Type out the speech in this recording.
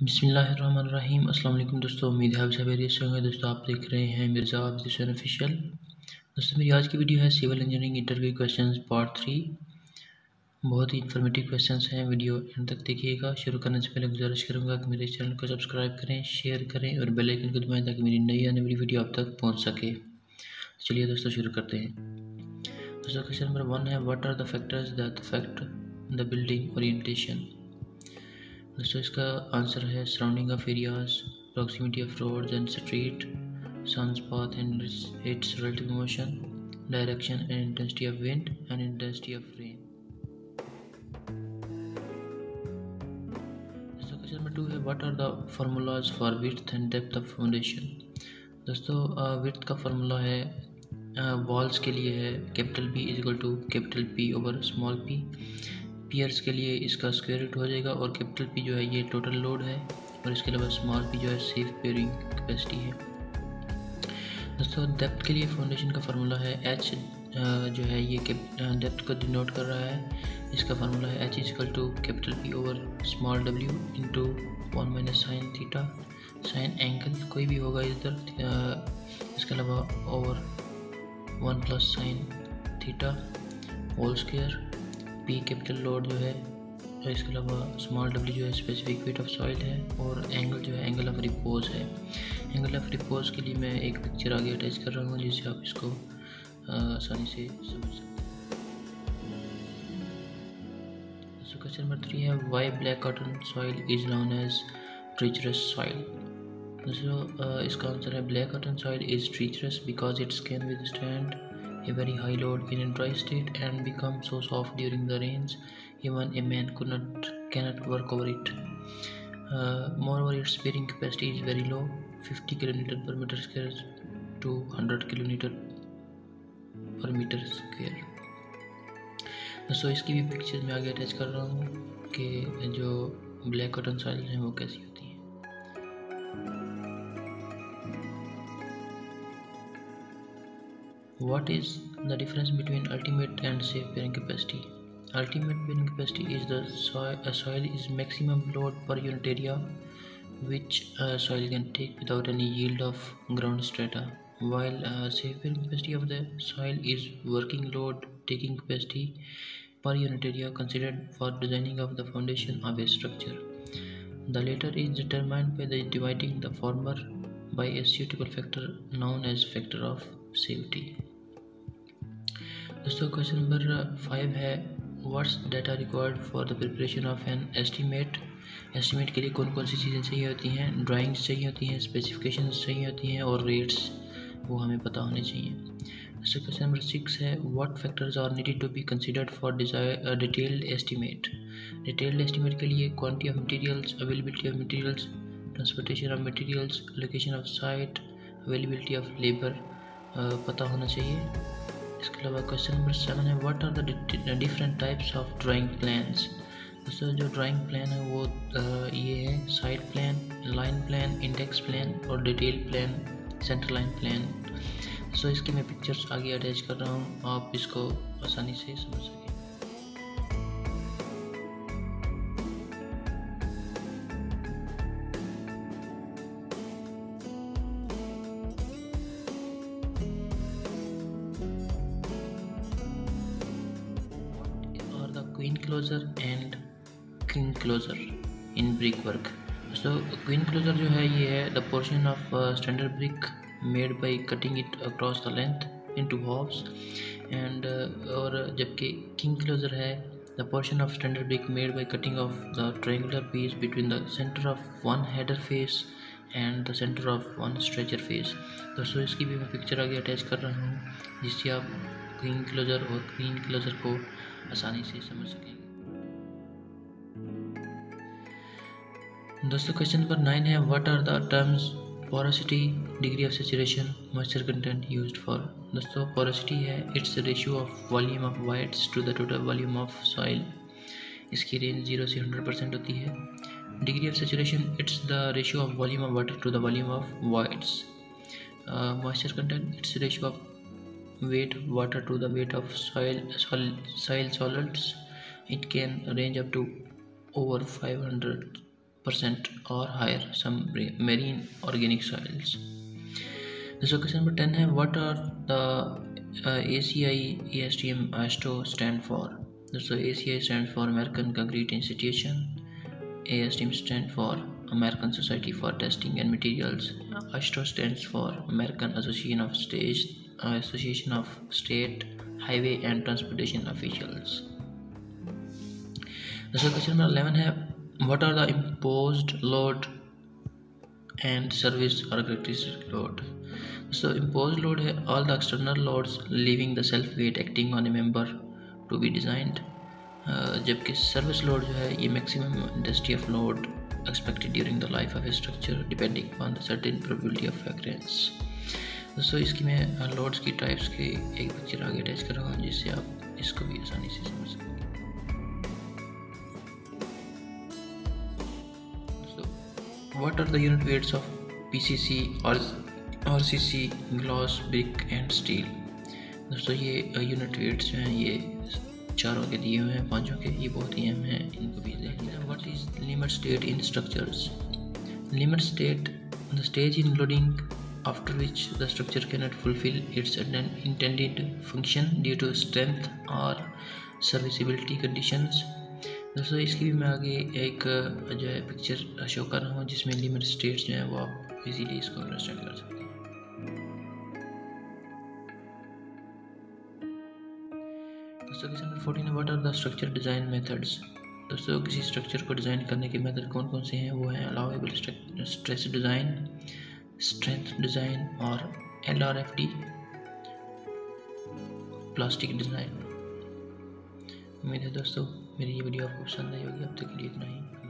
बिस्मिल्लाहिर्रहमानिर्रहीम। अस्सलाम वालेकुम दोस्तों, उम्मीद है आप सब खैरियत से होंगे। दोस्तों आप देख रहे हैं मिर्ज़ा आबिद ऑफिशियल। दोस्तों मेरी आज की वीडियो है civil engineering interview questions part 3। बहुत ही इन्फॉर्मेटिव क्वेश्चंस हैं, वीडियो एंड तक देखिएगा। शुरू करने से पहले गुजारिश करूंगा कि मेरे चैनल को सब्सक्राइब करें, शेयर करें और बेल आइकन को दबाएं ताकि मेरी नई आने वाली वीडियो आप तक पहुँच सके। चलिए दोस्तों शुरू करते हैं। दोस्तों क्वेश्चन नंबर 1 है, what are the factors that affect the building orientation. दोस्तों इसका आंसर है surrounding of areas, proximity of roads and street, sun's path and its relative motion, direction and intensity of wind and intensity of rain. दोस्तों question number 2 है, what are the formulas for width and depth of foundation. दोस्तों width का formula है walls के लिए है capital B is equal to capital P over small p। पियर्स के लिए इसका स्क्वायर रूट हो जाएगा और कैपिटल P जो है ये टोटल लोड है और इसके अलावा स्मॉल p जो है सेफ बेयरिंग कैपेसिटी है। दोस्तों डेप्थ के लिए फाउंडेशन का फार्मूला है h जो है ये डेप्थ को डिनोट कर रहा है। इसका फार्मूला है h is equal to capital P over small w into 1 minus sine theta, sine angle कोई भी होगा इधर, इसके अलावा over 1 plus sine theta whole square. P capital load जो है और इसके अलावा स्मॉल w जो है स्पेसिफिक वेट ऑफ सॉइल है और एंगल जो है एंगल ऑफ रिपोज है। एंगल ऑफ रिपोज के लिए मैं एक पिक्चर आगे अटैच कर रहा हूँ जिससे आप इसको आसानी से समझ सकते हैं। तो क्वेश्चन नंबर 3 है, why black cotton soil is known as treacherous soil. दोस्तों इसका आंसर है black cotton soil is treacherous because it's can withstand a very high load in a dry state and become so soft during the rains even a man cannot work over it. Moreover, its bearing capacity is very low, 50 kN per meter square to 100 kN per meter square. दोस्तों इसकी भी picture मैं आगे attach कर रहा हूँ कि जो ब्लैक कॉटन सॉइल हैं वो कैसी होती हैं। What is the difference between ultimate and safe bearing capacity? Ultimate bearing capacity is the soil is maximum load per unit area which soil can take without any yield of ground strata, while safe bearing capacity of the soil is working load taking capacity per unit area considered for designing of the foundation of a structure. The latter is determined by the dividing the former by a suitable factor known as factor of safety. दोस्तों question number 5 है, what's data required for the preparation of an estimate. Estimate के लिए कौन कौन सी चीज़ें चाहिए होती हैं, ड्राइंग्स चाहिए होती हैं, स्पेसिफिकेशंस चाहिए होती हैं और रेट्स वो हमें पता होने चाहिए। दोस्तों क्वेश्चन नंबर 6 है, what factors are needed to be considered for detailed estimate. Detailed estimate के लिए quantity of materials, availability of materials, transportation of materials, location of site, availability of labour पता होना चाहिए। इसके अलावा क्वेश्चन नंबर 7 है, what are the different types of drawing plans. दोस्तों जो ड्राइंग प्लान है वो ये है side plan, line plan, index plan और detail plan, centre line plan. सो इसकी मैं पिक्चर्स आगे अटैच कर रहा हूँ, आप इसको आसानी से समझ सकें। Queen closer and king closer in brick work. दोस्तों क्वीन क्लोजर जो है ये है the portion of standard brick made by cutting it across the length into halves and और जबकि किंग क्लोजर है the portion of standard brick made by cutting of the triangular piece between the centre of one header face and the centre of one stretcher face. दोस्तों इसकी भी मैं picture आगे attach कर रहा हूँ जिससे आप क्वीन क्लोजर और क्वीन क्लोजर को आसानी से समझ सकेंगे। दोस्तों क्वेश्चन नंबर 9 है, what are the terms porosity, degree of saturation, moisture content used for. दोस्तों पोरोसिटी है it's ratio of volume of voids to the total volume of soil, इसकी रेंज 0 से 100% होती है। Degree of saturation it's the ratio of volume of water to the volume of voids. Moisture content it's ratio of weight water to the weight of soil solids. It can range up to over 500 percent or higher some marine organic soils. So question number 10 है what are the ACI ASTM ASTO stand for. So ACI stands for American Concrete Institution, ASTM stands for American Society for Testing and Materials, ASTO stands for American Association of State Highway and Transportation Officials. So question number 11 है what are the imposed load and service or characteristic load. So imposed load है all the external loads leaving the self weight acting on a member to be designed. जबकि service load जो है ये maximum intensity of load expected during the life of A structure depending upon the certain probability of occurrence. दोस्तों इसकी मैं loads की types की एक पिक्चर आगे अटैच कर रहा हूँ जिससे आप इसको भी आसानी से समझ सकें. What are the unit weights of PCC or RCC, gloss, brick and steel. दोस्तों ये यूनिट वेट्स जो हैं ये चारों के दिए हुए हैं, पांचों के, ये बहुत ही अहम हैं, इनको भी देख लें. What is limit state in structures? Limit state, the stage including after which the structure cannot fulfill its intended function due to strength or serviceability conditions. दोस्तों इसकी भी मैं आगे एक जो है पिक्चर शो कर रहा हूँ जिसमें लिमिट स्टेट्स जो हैं वो आप इजीली इसको अंडरस्टैंड कर सकते हैं. दोस्तों question number 14 what are the structure design methods. दोस्तों किसी स्ट्रक्चर को डिज़ाइन करने के मेथड कौन कौन से हैं, वो हैं allowable stress design, strength design और LRFD प्लास्टिक डिज़ाइन. उम्मीद है दोस्तों मेरी ये वीडियो आपको पसंद आई होगी. अब तक के लिए इतना ही.